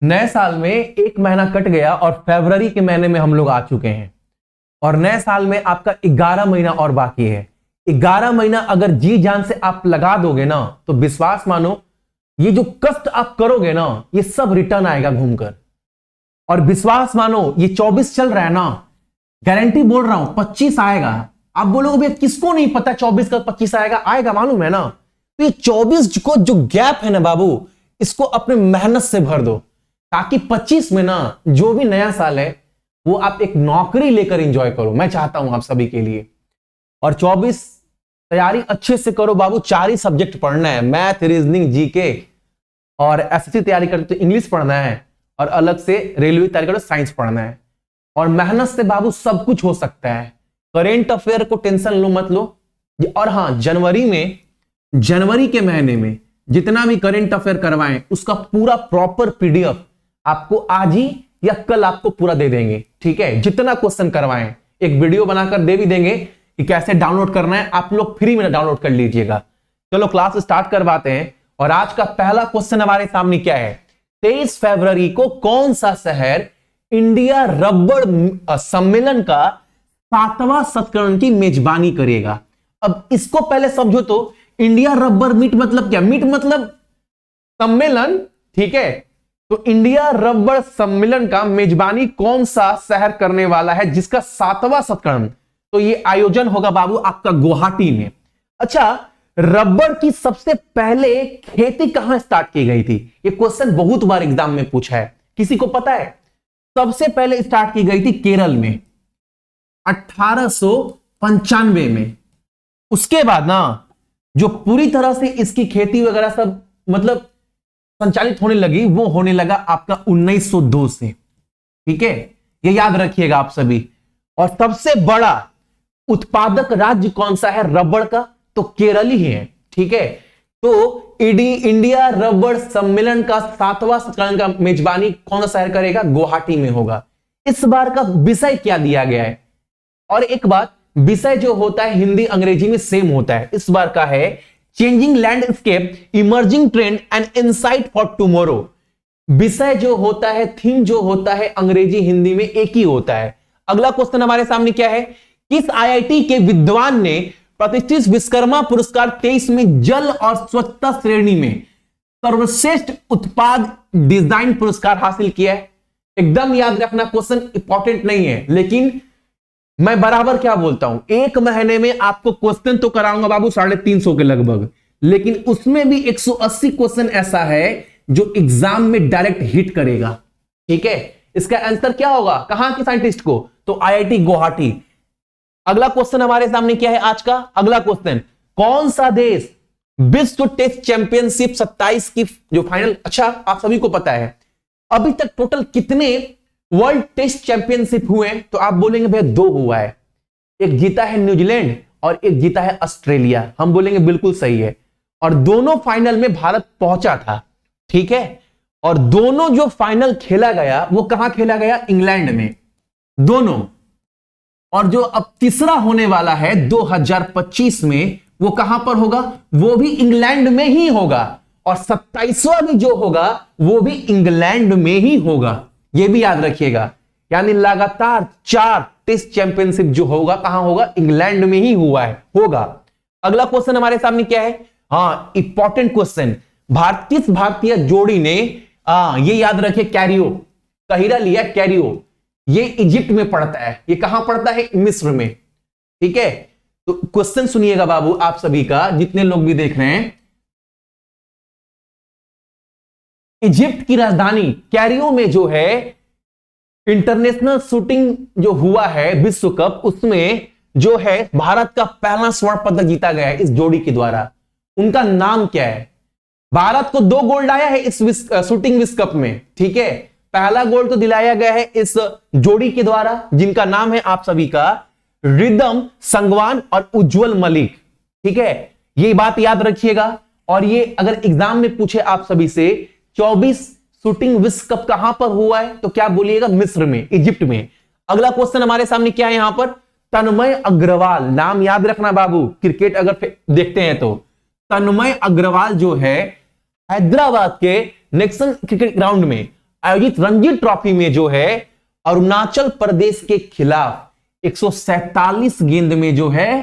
नए साल में एक महीना कट गया और फरवरी के महीने में हम लोग आ चुके हैं और नए साल में आपका 11 महीना और बाकी है। 11 महीना अगर जी जान से आप लगा दोगे ना तो विश्वास मानो ये जो कष्ट आप करोगे ना ये सब रिटर्न आएगा घूमकर। और विश्वास मानो ये 24 चल रहा है ना, गारंटी बोल रहा हूं 25 आएगा। आप बोलोगे भैया किसको नहीं पता 24 का 25 आएगा, आएगा मालूम है ना। तो ये 24 को जो गैप है ना बाबू, इसको अपने मेहनत से भर दो ताकि 25 में ना जो भी नया साल है वो आप एक नौकरी लेकर एंजॉय करो। मैं चाहता हूं आप सभी के लिए। और 24 तैयारी अच्छे से करो बाबू। 4 ही सब्जेक्ट पढ़ना है, मैथ, रीजनिंग, जीके। और एसएससी तैयारी करते तो इंग्लिश पढ़ना है और अलग से रेलवे तैयारी करो साइंस पढ़ना है। और मेहनत से बाबू सब कुछ हो सकता है। करेंट अफेयर को टेंशन लो मत लो। और हाँ, जनवरी के महीने में जितना भी करेंट अफेयर करवाएं उसका पूरा प्रॉपर पीडीएफ आपको आज ही या कल आपको पूरा दे देंगे। ठीक है, जितना क्वेश्चन करवाएं एक वीडियो बनाकर दे भी देंगे कि कैसे डाउनलोड करना है, आप लोग फ्री में डाउनलोड कर लीजिएगा। चलो क्लास स्टार्ट करवाते हैं। और आज का पहला क्वेश्चन हमारे सामने क्या है, 23 फरवरी को कौन सा शहर इंडिया रबड़ सम्मेलन का 7वां संस्करण की मेजबानी करेगा। अब इसको पहले समझो तो इंडिया रबड़ मीट मतलब क्या, मीट मतलब सम्मेलन। ठीक है, तो इंडिया रबड़ सम्मेलन का मेजबानी कौन सा शहर करने वाला है जिसका 7वां संस्करण, तो ये आयोजन होगा बाबू आपका गुवाहाटी में। अच्छा, रबड़ की सबसे पहले खेती कहां स्टार्ट की गई थी, ये क्वेश्चन बहुत बार एग्जाम में पूछा है। किसी को पता है? सबसे पहले स्टार्ट की गई थी केरल में 1895 में। उसके बाद ना जो पूरी तरह से इसकी खेती वगैरह सब मतलब संचालित होने लगी वो होने लगा आपका 1902 से। ठीक है, ये याद रखिएगा आप सभी। और सबसे बड़ा उत्पादक राज्य कौन सा है रबड़ का, तो केरल ही है। ठीक है, तो इंडिया रबड़ सम्मेलन का 7वां संस्करण का मेजबानी कौन सा शहर करेगा, गुवाहाटी में होगा। इस बार का विषय क्या दिया गया है, और एक बात, विषय जो होता है हिंदी अंग्रेजी में सेम होता है। इस बार का है changing landscape, emerging trend and insight for tomorrow. विषय जो होता है, थीम जो होता है अंग्रेजी हिंदी में एक ही होता है। अगला क्वेश्चन हमारे सामने क्या है, किस आईआईटी के विद्वान ने प्रतिष्ठित विश्वकर्मा पुरस्कार 23 में जल और स्वच्छता श्रेणी में सर्वश्रेष्ठ उत्पाद डिजाइन पुरस्कार हासिल किया है। एकदम याद रखना, क्वेश्चन इंपॉर्टेंट नहीं है, लेकिन मैं बराबर क्या बोलता हूं, एक महीने में आपको क्वेश्चन तो कराऊंगा बाबू 350 के लगभग, लेकिन उसमें भी 180 क्वेश्चन ऐसा है जो एग्जाम में डायरेक्ट हिट करेगा। ठीक है, इसका आंसर क्या होगा, कहां के साइंटिस्ट को, तो आईआईटी गुवाहाटी। अगला क्वेश्चन हमारे सामने क्या है आज का, अगला क्वेश्चन, कौन सा देश विश्व टेस्ट चैंपियनशिप 27 की जो फाइनल, अच्छा आप सभी को पता है अभी तक टोटल कितने वर्ल्ड टेस्ट चैंपियनशिप हुए, तो आप बोलेंगे भैया 2 हुआ है, एक जीता है न्यूजीलैंड और एक जीता है ऑस्ट्रेलिया। हम बोलेंगे बिल्कुल सही है, और दोनों फाइनल में भारत पहुंचा था। ठीक है, और दोनों जो फाइनल खेला गया वो कहां खेला गया, इंग्लैंड में दोनों। और जो अब तीसरा होने वाला है 2025 में वो कहां पर होगा, वो भी इंग्लैंड में ही होगा। और 27वां भी जो होगा वो भी इंग्लैंड में ही होगा, ये भी याद रखिएगा। यानी लगातार 4 टेस्ट चैंपियनशिप जो होगा कहां होगा, इंग्लैंड में ही हुआ है, होगा। अगला क्वेश्चन हमारे सामने क्या है, हाँ इंपॉर्टेंट क्वेश्चन, भारतीय जोड़ी ने ये याद रखिए, कैरियो कहिरा लिया, कैरियो ये इजिप्ट में पड़ता है, ये कहां पड़ता है, मिस्र में। ठीक है, तो क्वेश्चन सुनिएगा बाबू आप सभी का, जितने लोग भी देख रहे हैं, इजिप्ट की राजधानी कैरियो में जो है इंटरनेशनल शूटिंग जो हुआ है विश्व कप, उसमें जो है भारत का पहला स्वर्ण पदक जीता गया है इस जोड़ी के द्वारा। उनका नाम क्या है, भारत को 2 गोल्ड आया है इस शूटिंग विश्व कप में। ठीक है, पहला गोल्ड तो दिलाया गया है इस जोड़ी के द्वारा, जिनका नाम है आप सभी का रिदम संगवान और उज्जवल मलिक। ठीक है, ये बात याद रखिएगा। और ये अगर एग्जाम में पूछे आप सभी से 24 शूटिंग विश्व कप कहां पर हुआ है, तो क्या बोलिएगा, मिस्र में, इजिप्ट में। अगला क्वेश्चन हमारे सामने क्या है, यहां पर तन्मय अग्रवाल, नाम याद रखना बाबू, क्रिकेट अगर देखते हैं तो तन्मय अग्रवाल जो है हैदराबाद के नेक्सन क्रिकेट ग्राउंड में आयोजित रणजी ट्रॉफी में जो है अरुणाचल प्रदेश के खिलाफ 147 गेंद में जो है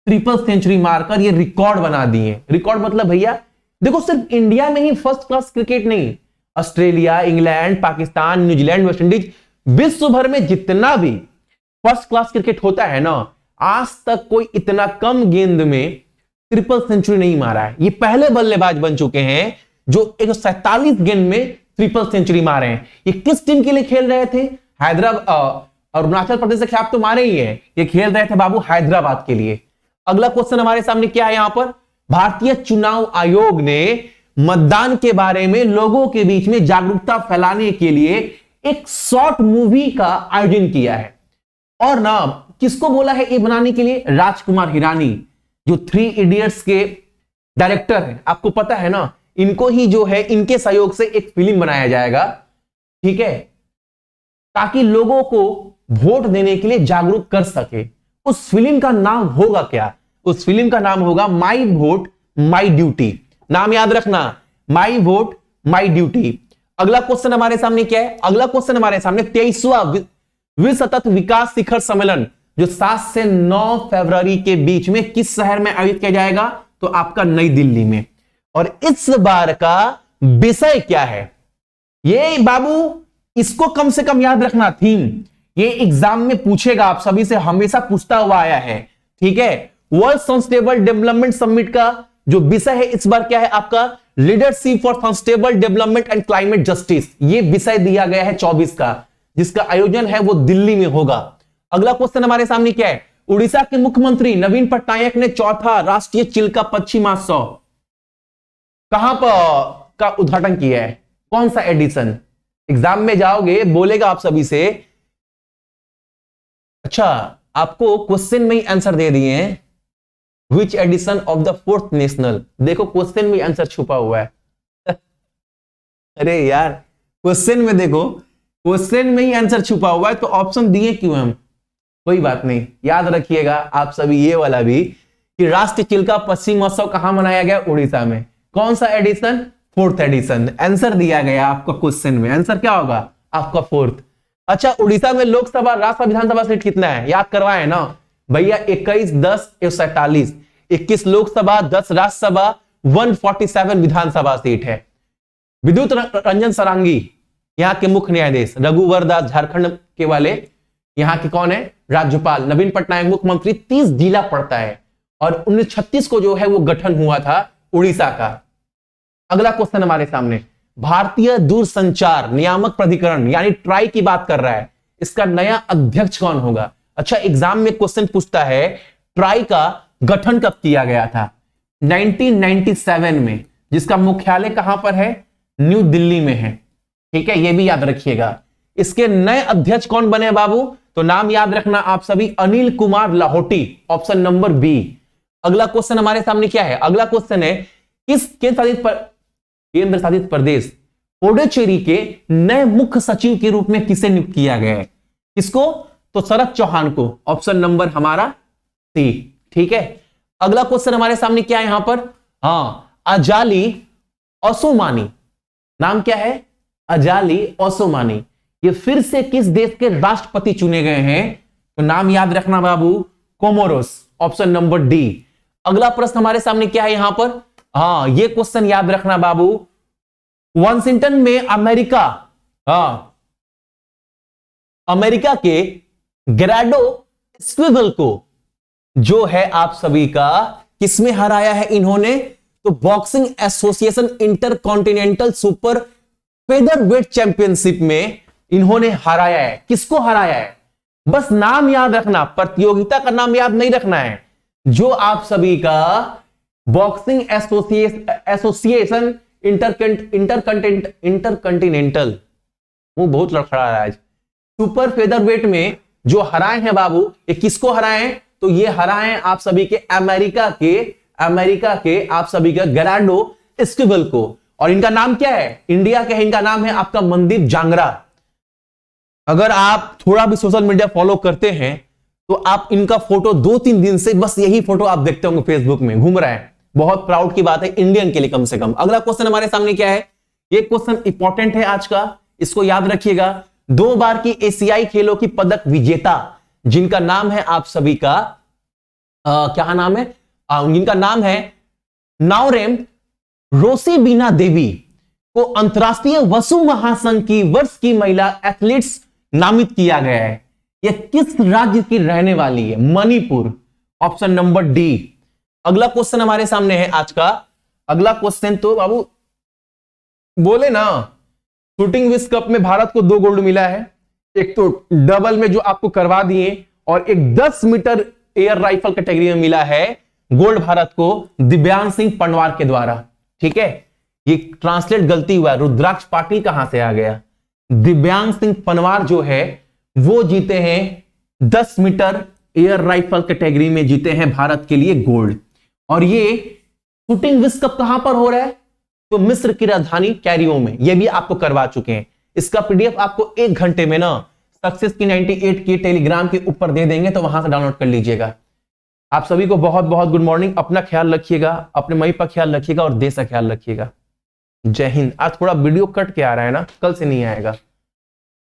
ट्रिपल सेंचुरी मारकर ये रिकॉर्ड बना दिए। रिकॉर्ड मतलब भैया देखो, सिर्फ इंडिया में ही फर्स्ट क्लास क्रिकेट नहीं, Australia, England, Pakistan, New Zealand, West Indies, विश्व भर में जितना भी फर्स्ट क्लास क्रिकेट होता है ना, आज तक कोई इतना कम गेंद में ट्रिपल सेंचुरी नहीं मारा है। ये पहले बल्लेबाज बन चुके हैं जो 147 गेंद में ट्रिपल सेंचुरी मारे हैं। ये किस टीम के लिए खेल रहे थे? हैदराबाद, अरुणाचल प्रदेश के खिलाफ तो मारे ही है, ये खेल रहे थे बाबू हैदराबाद के लिए। अगला क्वेश्चन हमारे सामने क्या है यहां पर, भारतीय चुनाव आयोग ने मतदान के बारे में लोगों के बीच में जागरूकता फैलाने के लिए एक शॉर्ट मूवी का आयोजन किया है। और ना किसको बोला है ये बनाने के लिए? राजकुमार हिरानी, जो 3 इडियट्स के डायरेक्टर हैं, आपको पता है ना, इनको ही जो है इनके सहयोग से एक फिल्म बनाया जाएगा, ठीक है, ताकि लोगों को वोट देने के लिए जागरूक कर सके। उस फिल्म का नाम होगा क्या? उस फिल्म का नाम होगा माई वोट माई ड्यूटी। नाम याद रखना, माई वोट माई ड्यूटी। अगला क्वेश्चन हमारे सामने क्या है? अगला क्वेश्चन हमारे सामने 23वां विश्व सतत विकास शिखर सम्मेलन जो 7 से 9 फरवरी के बीच में किस शहर में आयोजित किया जाएगा? तो आपका नई दिल्ली में। और इस बार का विषय क्या है? ये बाबू इसको कम से कम याद रखना, थीम ये एग्जाम में पूछेगा, आप सभी से हमेशा पूछता हुआ आया है, ठीक है। वर्ल्ड सस्टेनेबल डेवलपमेंट समिट का जो विषय है इस बार क्या है आपका? Leadership for sustainable development and climate justice. ये विषय दिया गया है 24 का, जिसका आयोजन है वो दिल्ली में होगा। अगला क्वेश्चन हमारे सामने क्या है? उड़ीसा के मुख्यमंत्री नवीन पटनायक ने चौथा राष्ट्रीय चिल्का पक्षी महोत्सव कहां पर का उद्घाटन किया है? कौन सा एडिशन? एग्जाम में जाओगे बोलेगा आप सभी से। अच्छा, आपको क्वेश्चन में ही आंसर दे दिए हैं, which edition of the 4th national. देखो क्वेश्चन में आंसर छुपा हुआ है अरे यार क्वेश्चन में देखो, क्वेश्चन में ही आंसर छुपा हुआ है, तो ऑप्शन दिए क्यों हम? कोई बात नहीं, याद रखिएगा आप सभी ये वाला भी कि राष्ट्रीय चिल्का पक्षी महोत्सव कहां मनाया गया? उड़ीसा में। कौन सा एडिशन? 4th addition. आंसर दिया गया आपका क्वेश्चन में, आंसर क्या होगा आपका 4th। अच्छा, उड़ीसा में लोकसभा, राज्यसभा, विधानसभा सीट कितना है? याद करवाए ना भैया, 21, 10, 147, 21 लोकसभा, 10 राज्यसभा, 147 विधानसभा सीट है। विद्युत रंजन सरांगी यहाँ के मुख्य न्यायाधीश, रघुवर दास झारखंड के वाले यहाँ के कौन है? राज्यपाल। नवीन पटनायक मुख्यमंत्री। 30 जिला पड़ता है और 1936 को जो है वो गठन हुआ था उड़ीसा का। अगला क्वेश्चन हमारे सामने, भारतीय दूरसंचार नियामक प्राधिकरण यानी ट्राई की बात कर रहा है, इसका नया अध्यक्ष कौन होगा? अच्छा, एग्जाम में क्वेश्चन पूछता है ट्राई का गठन कब किया गया था? 1997 में, जिसका मुख्यालय कहां पर है? न्यू दिल्ली में है, ठीक है, यह भी याद रखिएगा। इसके नए अध्यक्ष कौन बने बाबू? तो नाम याद रखना आप सभी, Anil Kumar Lahoti, option number B. अगला क्वेश्चन हमारे सामने क्या है? अगला क्वेश्चन है, किस केंद्र शासित प्रदेश पुडुचेरी के नए मुख्य सचिव के रूप में किसे नियुक्त किया गया है? किसको? तो शरद चौहान को, ऑप्शन नंबर हमारा सी, ठीक है। अगला क्वेश्चन हमारे सामने क्या है यहां पर? अजाली ओसोमानी, नाम क्या है? अजाली ओसोमानी। ये फिर से किस देश के राष्ट्रपति चुने गए हैं? तो नाम याद रखना बाबू, कोमोरोस, ऑप्शन नंबर डी। अगला प्रश्न हमारे सामने क्या है यहां पर? ये क्वेश्चन याद रखना बाबू, वाशिंगटन में अमेरिका के ग्रेडो स्क्विगल को जो है आप सभी का किसमें हराया है इन्होंने? तो boxing association intercontinental super featherweight championship में इन्होंने हराया है। किसको हराया है? बस नाम याद रखना, प्रतियोगिता का नाम याद नहीं रखना है। जो आप सभी का बॉक्सिंग एसोसिएशन इंटरकॉन्टिनेंटल, वो बहुत लड़खड़ा रहा है आज, सुपर फेदरवेट में जो हराए हैं बाबू, ये किसको हराए हैं? तो ये हराए हैं आप सभी के अमेरिका के आप सभी का ग्रेडो स्क्विगल को। और इनका नाम क्या है? इंडिया के है, इनका नाम है आपका मनदीप जांगरा। अगर आप थोड़ा भी सोशल मीडिया फॉलो करते हैं तो आप इनका फोटो 2-3 दिन से बस यही फोटो आप देखते होंगे फेसबुक में घूम रहा है। बहुत प्राउड की बात है इंडियन के लिए कम से कम। अगला क्वेश्चन हमारे सामने क्या है? ये क्वेश्चन इंपॉर्टेंट है आज का, इसको याद रखिएगा। 2 बार की एशियाई खेलों की पदक विजेता जिनका नाम है आप सभी का क्या नाम है, जिनका नाम है नाओरेम रोसिबिना देवी को अंतरराष्ट्रीय वसु महासंघ की वर्ष की महिला एथलीट्स नामित किया गया है। यह किस राज्य की रहने वाली है? Manipur, option number D. अगला क्वेश्चन हमारे सामने है आज का। अगला क्वेश्चन तो बाबू बोले ना, शूटिंग विश्व कप में भारत को 2 गोल्ड मिला है, एक तो डबल में जो आपको करवा दिए और एक 10 मीटर एयर राइफल कैटेगरी में मिला है गोल्ड भारत को दिव्यांग सिंह पनवार के द्वारा। ठीक है, ये ट्रांसलेट गलती हुआ, रुद्राक्ष पाटिल कहां से आ गया? दिव्यांग सिंह पनवार जो है वो जीते हैं 10 मीटर एयर राइफल कैटेगरी में, जीते हैं भारत के लिए गोल्ड। और ये शूटिंग विश्व कप कहां पर हो रहा है? तो मिस्र की राजधानी कैरियो में। ये भी आपको करवा चुके हैं। इसका पीडीएफ आपको 1 घंटे में ना सक्सेस की 98 की टेलीग्राम के ऊपर दे देंगे, तो वहां से डाउनलोड कर लीजिएगा। आप सभी को बहुत बहुत गुड मॉर्निंग। अपना ख्याल रखिएगा, अपने मई का ख्याल रखिएगा और देश का ख्याल रखिएगा। जय हिंद। आज थोड़ा वीडियो कट के आ रहा है ना, कल से नहीं आएगा।